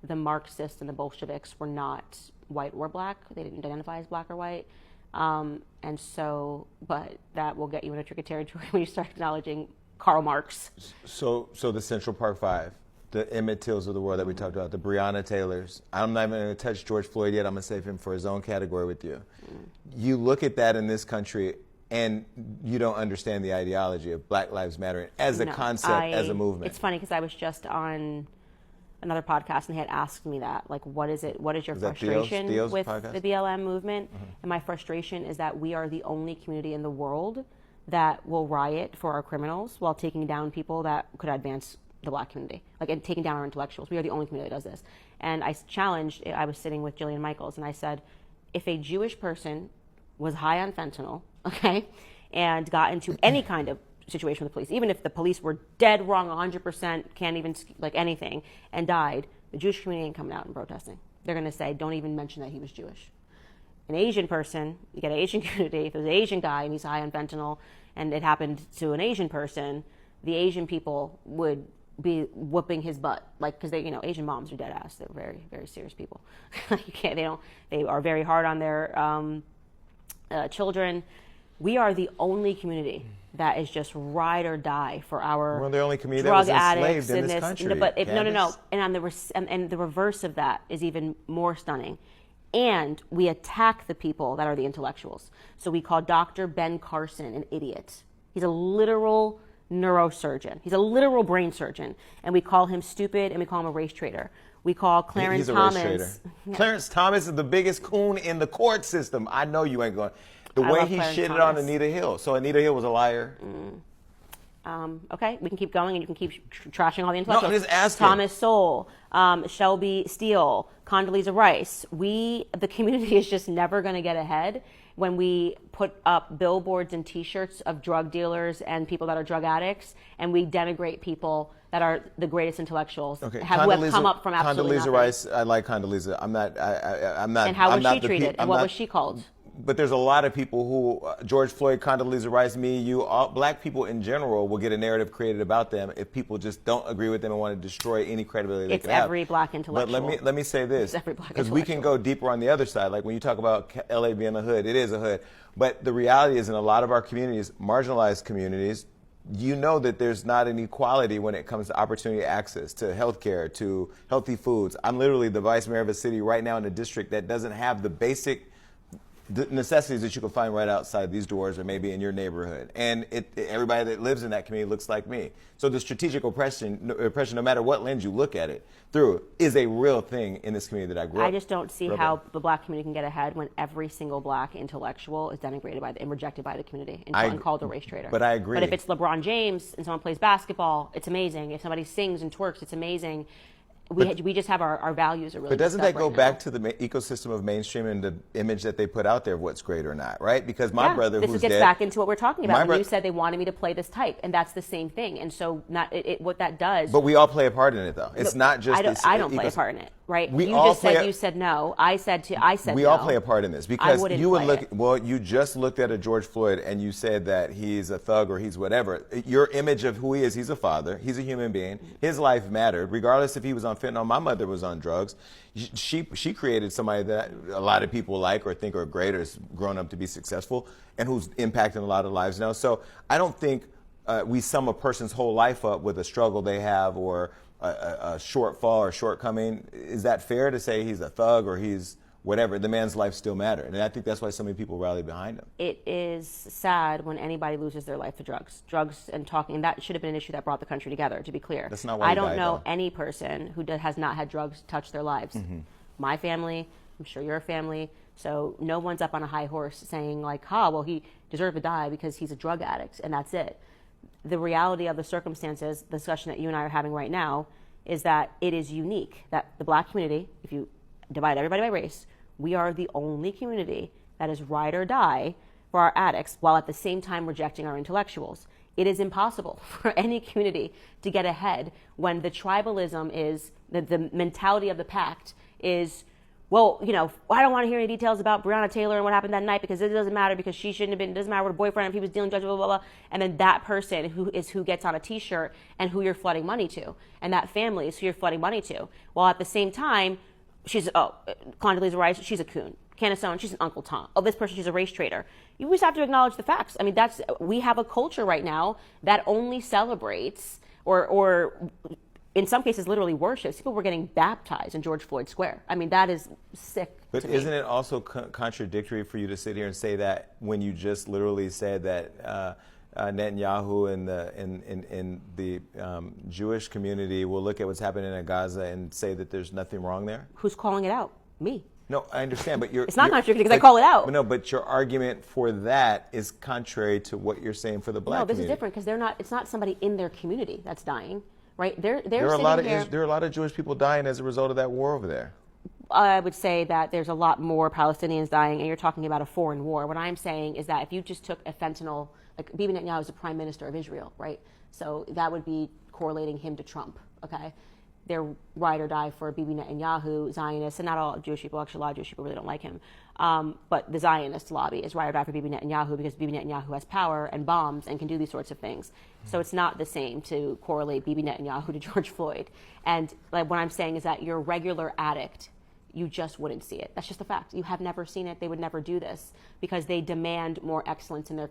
the Marxists and the Bolsheviks were not white or black. They didn't identify as black or white. And so, but that will get you into tricky territory when you start acknowledging Karl Marx. So the Central Park Five, the Emmett Tills of the world that we talked about, the Breonna Taylors. I'm not even going to touch George Floyd yet. I'm going to save him for his own category with you. You look at that in this country, and you don't understand the ideology of Black Lives Matter as a concept, as a movement. It's funny because I was just on another podcast and they had asked me that, like, what is your frustration with the BLM movement? And my frustration is that we are the only community in the world that will riot for our criminals while taking down people that could advance the black community, like, and taking down our intellectuals. We are the only community that does this. And I was sitting with Jillian Michaels and I said, if a Jewish person was high on fentanyl, okay, and got into any kind of situation with the police, even if the police were dead wrong 100%, can't even, like, anything, and died, the Jewish community ain't coming out and protesting. They're going to say, don't even mention that he was Jewish. An Asian person, you get an Asian community, if there's an Asian guy and he's high on fentanyl and it happened to an Asian person, the Asian people would be whooping his butt, like, because they, Asian moms are dead ass. They're very, very serious people. They are very hard on their children. We are the only community that is just ride or die for our We're the only community drug that was addicts enslaved in this country. But no. And the reverse of that is even more stunning. And we attack the people that are the intellectuals. So we call Dr. Ben Carson an idiot. He's a literal neurosurgeon. He's a literal brain surgeon. And we call him stupid and we call him a race traitor. We call Clarence Thomas. He's a race traitor. Clarence Thomas is the biggest coon in the court system. I know you ain't going. The way he shitted on Anita Hill. So Anita Hill was a liar. Okay, we can keep going and you can keep trashing all the intellectuals. No, I'm just asking. Thomas Sowell, Shelby Steele, Condoleezza Rice. The community is just never going to get ahead when we put up billboards and T-shirts of drug dealers and people that are drug addicts, and we denigrate people that are the greatest intellectuals who have come up from absolutely nothing. Condoleezza Rice, I like Condoleezza. I'm not. And how was she treated? And what was she called? But there's a lot of people who, George Floyd, Condoleezza Rice, me, you, all black people in general will get a narrative created about them if people just don't agree with them and want to destroy any credibility they can have. It's every black intellectual. But let me say this, because we can go deeper on the other side. Like when you talk about LA being a hood, it is a hood. But the reality is in a lot of our communities, marginalized communities, you know that there's not an equality when it comes to opportunity access to healthcare, to healthy foods. I'm literally the vice mayor of a city right now in a district that doesn't have the basic necessities that you can find right outside these doors or maybe in your neighborhood. And everybody that lives in that community looks like me. So the strategic oppression, no matter what lens you look at it through, is a real thing in this community that I grew up. I just don't see how the black community can get ahead when every single black intellectual is denigrated and rejected by the community and called a race traitor. But I agree. But if it's LeBron James and someone plays basketball, it's amazing. If somebody sings and twerks, it's amazing. We just have our values are really. But doesn't that go back to the ecosystem of mainstream and the image that they put out there of what's great or not, right? Because my brother, who's dead, this gets back into what we're talking about. When you said they wanted me to play this type, and that's the same thing. And so, what that does. But we all play a part in it, though. It's not just. I don't play a part in it, right? You said no. I said no. We all play a part in this because you would look. Well, you just looked at a George Floyd and you said that he's a thug or he's whatever. Your image of who he is, he's a father. He's a human being. His life mattered, regardless if he was on fentanyl. My mother was on drugs. She created somebody that a lot of people like or think are great or has grown up to be successful and who's impacting a lot of lives now. So I don't think we sum a person's whole life up with a struggle they have or a shortfall or shortcoming. Is that fair to say he's a thug or he's whatever? The man's life still mattered. And I think that's why so many people rally behind him. It is sad when anybody loses their life to drugs and talking. And that should have been an issue that brought the country together, to be clear. That's not why I don't know any person who has not had drugs touch their lives. Mm-hmm. My family, I'm sure your family. So no one's up on a high horse saying like, well, he deserved to die because he's a drug addict and that's it. The reality of the circumstances, the discussion that you and I are having right now, is that it is unique that the black community, if you divide everybody by race, we are the only community that is ride or die for our addicts while at the same time rejecting our intellectuals. It is impossible for any community to get ahead when the tribalism is, the mentality of the pact is well, you know, I don't want to hear any details about Breonna Taylor and what happened that night because it doesn't matter because she shouldn't have been, it doesn't matter what her boyfriend, if he was dealing drugs, blah, blah, blah. And then that person who gets on a t-shirt and who you're flooding money to. And that family is who you're flooding money to. While at the same time, Condoleezza Rice, she's a coon. Candace Owens, she's an Uncle Tom. Oh, this person, she's a race traitor. You just have to acknowledge the facts. I mean, we have a culture right now that only celebrates or in some cases literally worships. People were getting baptized in George Floyd Square. I mean, that is sick. But isn't it also contradictory for you to sit here and say that when you just literally said that Netanyahu and the Jewish community will look at what's happening in Gaza and say that there's nothing wrong there? Who's calling it out? Me. No, I understand, but it's not contradictory because I call it out. No, but your argument for that is contrary to what you're saying for the black community. No, this is different because it's not somebody in their community that's dying. Right? There are a lot of Jewish people dying as a result of that war over there. I would say that there's a lot more Palestinians dying, and you're talking about a foreign war. What I'm saying is that if you just took a fentanyl, like Bibi Netanyahu is the prime minister of Israel, right? So that would be correlating him to Trump, okay? They're ride or die for Bibi Netanyahu, Zionists, and not all Jewish people. Actually, a lot of Jewish people really don't like him. But the Zionist lobby is ride or die for Bibi Netanyahu because Bibi Netanyahu has power and bombs and can do these sorts of things. So it's not the same to correlate Bibi Netanyahu to George Floyd. And like what I'm saying is that you're a regular addict. You just wouldn't see it. That's just a fact. You have never seen it. They would never do this because they demand more excellence in their